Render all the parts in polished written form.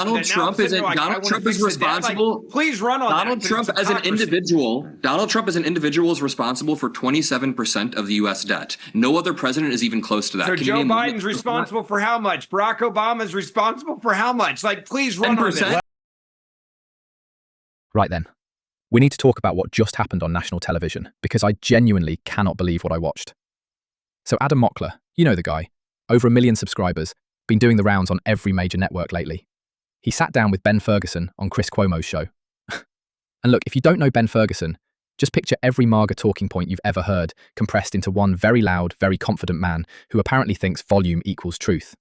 Donald Trump is responsible. Please run on Donald Trump as an individual. Donald Trump as an individual is responsible for 27% of the U.S. debt. No other president is even close to that. So Joe Biden's responsible for how much? Barack Obama is responsible for how much? Like, please run on this. Right then, we need to talk about what just happened on national television, because I genuinely cannot believe what I watched. So Adam Mockler, you know the guy, over 1 million subscribers, been doing the rounds on every major network lately. He sat down with Ben Ferguson on Chris Cuomo's show. And look, if you don't know Ben Ferguson, just picture every MAGA talking point you've ever heard compressed into one very loud, very confident man who apparently thinks volume equals truth.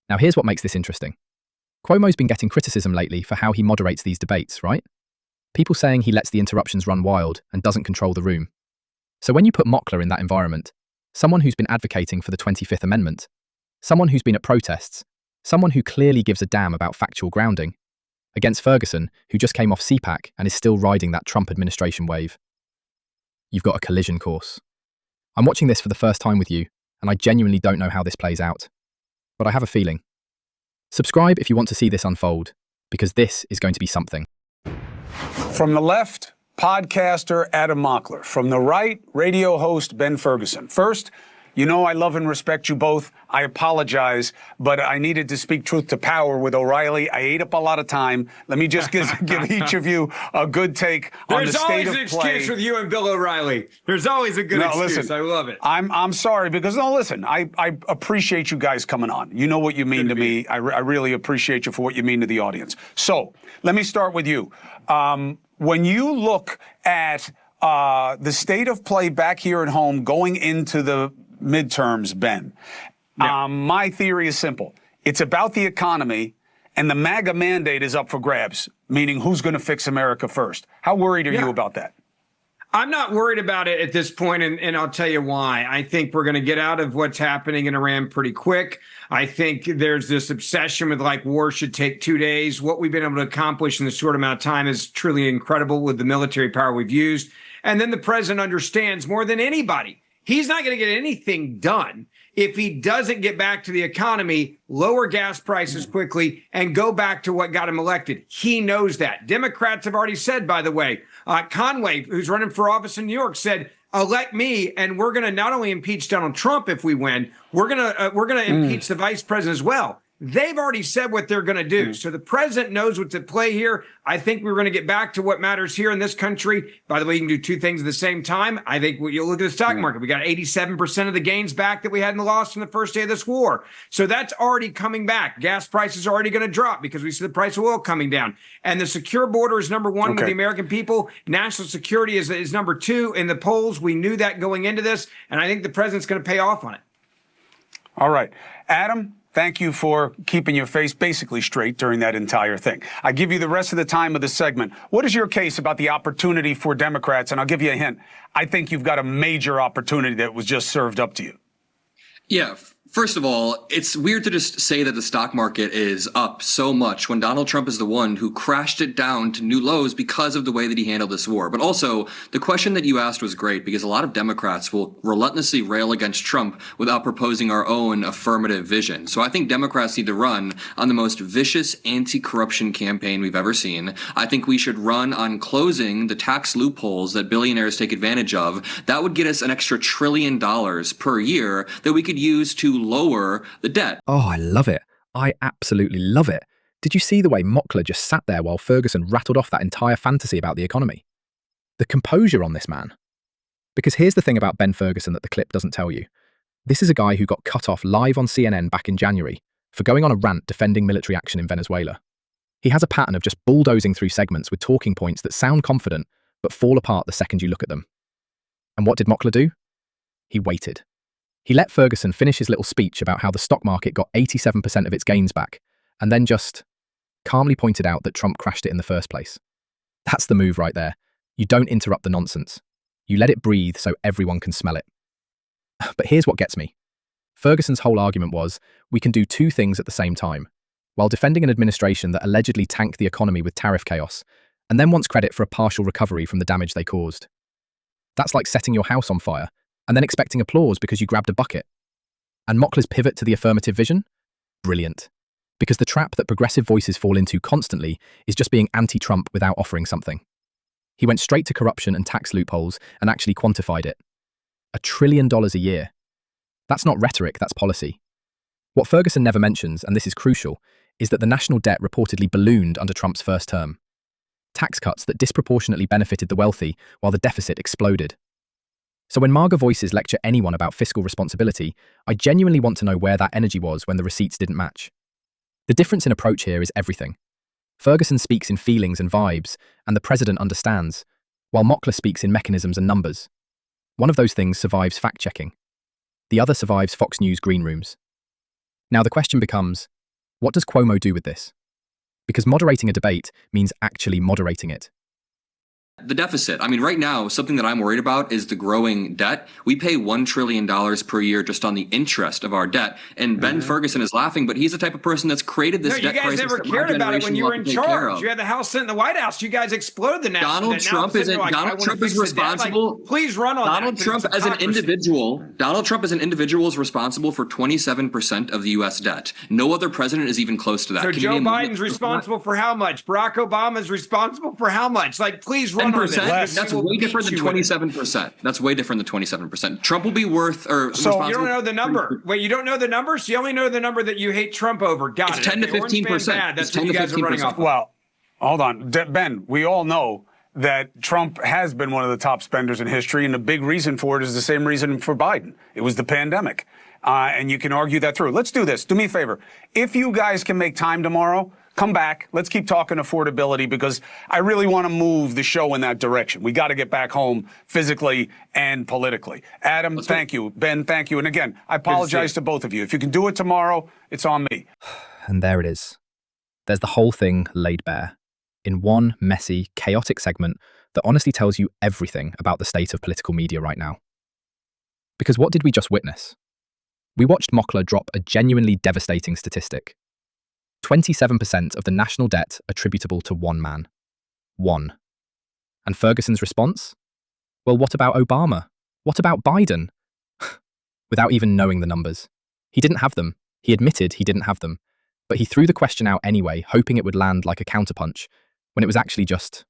Now here's what makes this interesting. Cuomo's been getting criticism lately for how he moderates these debates, right? People saying he lets the interruptions run wild and doesn't control the room. So when you put Mockler in that environment, someone who's been advocating for the 25th Amendment, someone who's been at protests, someone who clearly gives a damn about factual grounding, against Ferguson, who just came off CPAC and is still riding that Trump administration wave, you've got a collision course. I'm watching this for the first time with you, and I genuinely don't know how this plays out. But I have a feeling. Subscribe if you want to see this unfold, because this is going to be something. From the left, podcaster Adam Mockler. From the right, radio host Ben Ferguson. First, you know I love and respect you both. I apologize, but I needed to speak truth to power with O'Reilly. I ate up a lot of time. Let me just give each of you a good take on the state of play. There's always an excuse with you and Bill O'Reilly. There's always a good excuse. Listen, I love it. I'm sorry because, no, listen, I appreciate you guys coming on. You know what you mean to me. I really appreciate you for what you mean to the audience. So let me start with you. When you look at the state of play back here at home going into the midterms, Ben, my theory is simple. It's about the economy, and the MAGA mandate is up for grabs, meaning who's going to fix America first. How worried are you about that? I'm not worried about it at this point, and I'll tell you why. I think we're going to get out of what's happening in Iran pretty quick. I think there's this obsession with, like, war should take 2 days. What we've been able to accomplish in this short amount of time is truly incredible with the military power we've used. And then the president understands more than anybody, he's not going to get anything done if he doesn't get back to the economy, lower gas prices quickly, and go back to what got him elected. He knows that. Democrats have already said, by the way, Conway, who's running for office in New York, said, elect me, and we're going to not only impeach Donald Trump if we win, we're going to impeach the vice president as well. They've already said what they're going to do. So the president knows what's at play here. I think we're going to get back to what matters here in this country. By the way, you can do two things at the same time. I think you look at the stock market. We got 87% of the gains back that we hadn't lost in the first day of this war. So that's already coming back. Gas prices are already going to drop because we see the price of oil coming down. And the secure border is number one with the American people. National security is number two in the polls. We knew that going into this. And I think the president's going to pay off on it. All right. Adam, thank you for keeping your face basically straight during that entire thing. I give you the rest of the time of the segment. What is your case about the opportunity for Democrats? And I'll give you a hint. I think you've got a major opportunity that was just served up to you. Yeah. First of all, it's weird to just say that the stock market is up so much when Donald Trump is the one who crashed it down to new lows because of the way that he handled this war. But also, the question that you asked was great because a lot of Democrats will relentlessly rail against Trump without proposing our own affirmative vision. So I think Democrats need to run on the most vicious anti-corruption campaign we've ever seen. I think we should run on closing the tax loopholes that billionaires take advantage of. That would get us an extra $1 trillion per year that we could use to lower the debt. Oh, I love it. I absolutely love it. Did you see the way Mockler just sat there while Ferguson rattled off that entire fantasy about the economy? The composure on this man. Because here's the thing about Ben Ferguson that the clip doesn't tell you. This is a guy who got cut off live on CNN back in January for going on a rant defending military action in Venezuela. He has a pattern of just bulldozing through segments with talking points that sound confident but fall apart the second you look at them. And what did Mockler do? He waited. He let Ferguson finish his little speech about how the stock market got 87% of its gains back, and then just calmly pointed out that Trump crashed it in the first place. That's the move right there. You don't interrupt the nonsense. You let it breathe so everyone can smell it. But here's what gets me. Ferguson's whole argument was, we can do two things at the same time, while defending an administration that allegedly tanked the economy with tariff chaos, and then wants credit for a partial recovery from the damage they caused. That's like setting your house on fire, and then expecting applause because you grabbed a bucket. And Mockler's pivot to the affirmative vision? Brilliant. Because the trap that progressive voices fall into constantly is just being anti-Trump without offering something. He went straight to corruption and tax loopholes and actually quantified it. $1 trillion a year. That's not rhetoric, that's policy. What Ferguson never mentions, and this is crucial, is that the national debt reportedly ballooned under Trump's first term. Tax cuts that disproportionately benefited the wealthy while the deficit exploded. So when MAGA voices lecture anyone about fiscal responsibility, I genuinely want to know where that energy was when the receipts didn't match. The difference in approach here is everything. Ferguson speaks in feelings and vibes, and the president understands, while Mockler speaks in mechanisms and numbers. One of those things survives fact-checking. The other survives Fox News green rooms. Now the question becomes, what does Cuomo do with this? Because moderating a debate means actually moderating it. The deficit. I mean, right now, something that I'm worried about is the growing debt. We pay $1 trillion per year just on the interest of our debt. And Ben Ferguson is laughing, but he's the type of person that's created this debt crisis. You guys never cared about it when you were in charge. You had the House, Senate, and the White House. You guys exploded the national Donald debt. Trump is responsible. Please run on Donald Trump as an individual. Donald Trump as an individual is responsible for 27% of the U.S. debt. No other president is even close to that. So Joe Biden's responsible for how much? Barack Obama's responsible for how much? Like, please run. That's way different than 27%. That's way different than 27%. Trump will be worth so you don't know the number. Wait, you don't know the numbers? You only know the number that you hate Trump over. Got it. 10 to 15%. That's what you guys are running off. Well, hold on. Ben, we all know that Trump has been one of the top spenders in history, and the big reason for it is the same reason for Biden. It was the pandemic. And you can argue that through. Let's do this. Do me a favor. If you guys can make time tomorrow, come back. Let's keep talking affordability because I really want to move the show in that direction. We got to get back home physically and politically. Adam, thank you. Ben, thank you. And again, I apologize to both of you. If you can do it tomorrow, it's on me. And there it is. There's the whole thing laid bare in one messy, chaotic segment that honestly tells you everything about the state of political media right now. Because what did we just witness? We watched Mockler drop a genuinely devastating statistic. 27% of the national debt attributable to one man. One. And Ferguson's response? Well, what about Obama? What about Biden? Without even knowing the numbers. He didn't have them. He admitted he didn't have them. But he threw the question out anyway, hoping it would land like a counterpunch, when it was actually just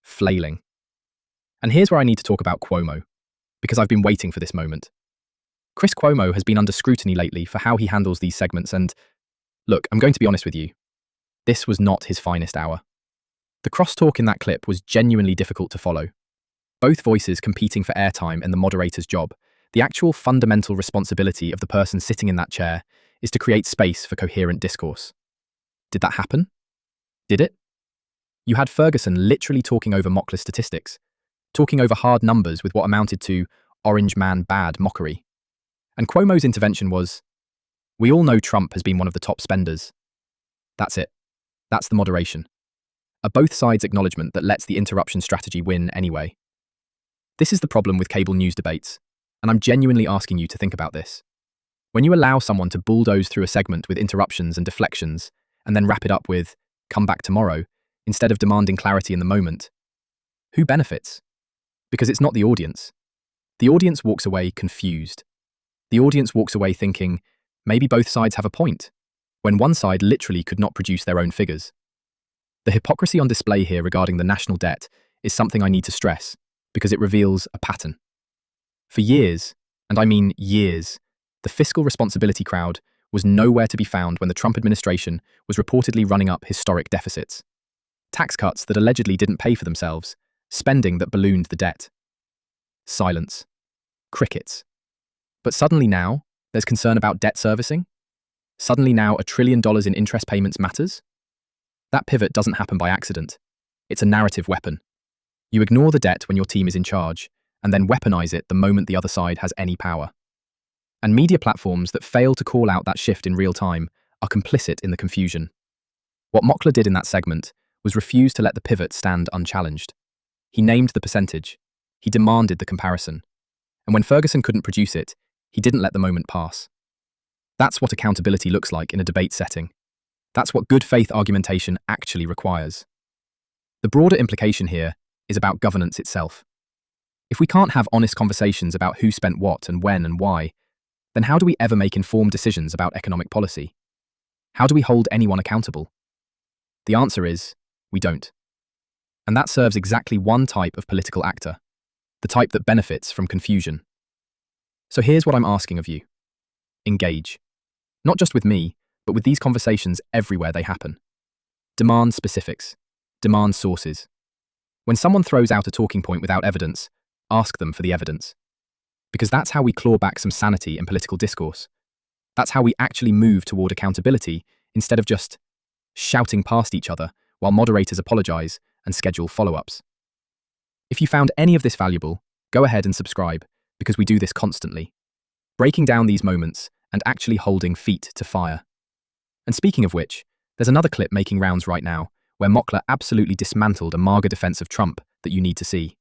flailing. And here's where I need to talk about Cuomo, because I've been waiting for this moment. Chris Cuomo has been under scrutiny lately for how he handles these segments, and look, I'm going to be honest with you. This was not his finest hour. The crosstalk in that clip was genuinely difficult to follow. Both voices competing for airtime in the moderator's job. The actual fundamental responsibility of the person sitting in that chair is to create space for coherent discourse. Did that happen? Did it? You had Ferguson literally talking over Mockler's statistics, talking over hard numbers with what amounted to orange man bad mockery. And Cuomo's intervention was, we all know Trump has been one of the top spenders. That's it. That's the moderation. A both sides acknowledgement that lets the interruption strategy win anyway. This is the problem with cable news debates, and I'm genuinely asking you to think about this. When you allow someone to bulldoze through a segment with interruptions and deflections, and then wrap it up with, come back tomorrow, instead of demanding clarity in the moment, who benefits? Because it's not the audience. The audience walks away confused. The audience walks away thinking, maybe both sides have a point, when one side literally could not produce their own figures. The hypocrisy on display here regarding the national debt is something I need to stress, because it reveals a pattern. For years, and I mean years, the fiscal responsibility crowd was nowhere to be found when the Trump administration was reportedly running up historic deficits. Tax cuts that allegedly didn't pay for themselves, spending that ballooned the debt. Silence. Crickets. But suddenly now, there's concern about debt servicing? Suddenly now $1 trillion in interest payments matters? That pivot doesn't happen by accident. It's a narrative weapon. You ignore the debt when your team is in charge, and then weaponize it the moment the other side has any power. And media platforms that fail to call out that shift in real time are complicit in the confusion. What Mockler did in that segment was refuse to let the pivot stand unchallenged. He named the percentage. He demanded the comparison. And when Ferguson couldn't produce it, he didn't let the moment pass. That's what accountability looks like in a debate setting. That's what good faith argumentation actually requires. The broader implication here is about governance itself. If we can't have honest conversations about who spent what and when and why, then how do we ever make informed decisions about economic policy? How do we hold anyone accountable? The answer is, we don't. And that serves exactly one type of political actor, the type that benefits from confusion. So here's what I'm asking of you. Engage. Not just with me, but with these conversations everywhere they happen. Demand specifics. Demand sources. When someone throws out a talking point without evidence, ask them for the evidence. Because that's how we claw back some sanity in political discourse. That's how we actually move toward accountability instead of just shouting past each other while moderators apologize and schedule follow-ups. If you found any of this valuable, go ahead and subscribe, because we do this constantly, breaking down these moments and actually holding feet to fire. And speaking of which, there's another clip making rounds right now where Mockler absolutely dismantled a MAGA defense of Trump that you need to see.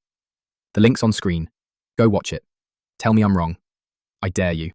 The link's on screen. Go watch it. Tell me I'm wrong. I dare you.